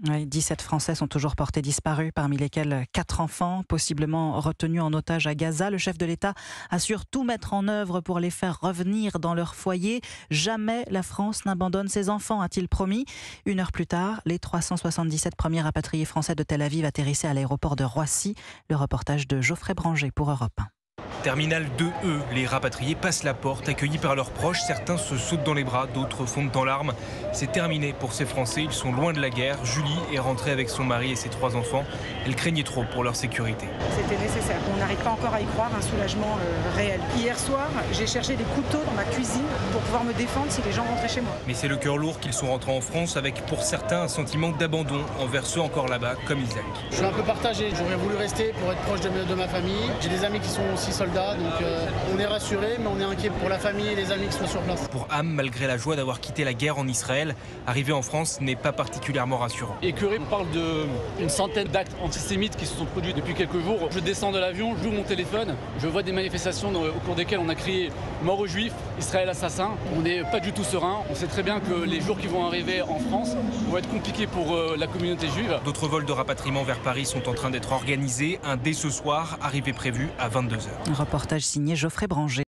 Oui, 17 Français sont toujours portés disparus, parmi lesquels 4 enfants, possiblement retenus en otage à Gaza. Le chef de l'État assure tout mettre en œuvre pour les faire revenir dans leur foyer. Jamais la France n'abandonne ses enfants, a-t-il promis. 1 heure plus tard, les 377 premiers rapatriés français de Tel Aviv atterrissaient à l'aéroport de Roissy. Le reportage de Geoffrey Branger pour Europe 1. Terminal 2E, les rapatriés passent la porte, accueillis par leurs proches. Certains se sautent dans les bras, d'autres fondent en larmes. C'est terminé pour ces Français, ils sont loin de la guerre. Julie est rentrée avec son mari et ses 3 enfants. Elle craignait trop pour leur sécurité. C'était nécessaire. On n'arrive pas encore à y croire, un soulagement réel. Hier soir, j'ai cherché des couteaux dans ma cuisine pour pouvoir me défendre si les gens rentraient chez moi. Mais c'est le cœur lourd qu'ils sont rentrés en France avec pour certains un sentiment d'abandon envers ceux encore là-bas, comme Isaac. Je suis un peu partagé, j'aurais voulu rester pour être proche de ma famille. J'ai des amis qui sont aussi soldats, donc on est rassurés, mais on est inquiet pour la famille et les amis qui sont sur place. Pour Ham, malgré la joie d'avoir quitté la guerre en Israël, arriver en France n'est pas particulièrement rassurant. Écœuré parle d'une centaine d'actes antisémites qui se sont produits depuis quelques jours. Je descends de l'avion, j'ouvre mon téléphone, je vois des manifestations au cours desquelles on a crié « Mort aux Juifs, Israël assassin ». On n'est pas du tout serein. On sait très bien que les jours qui vont arriver en France vont être compliqués pour la communauté juive. D'autres vols de rapatriement vers Paris sont en train d'être organisés. Un dès ce soir, arrivée prévue à 22h. Reportage signé Geoffrey Branger.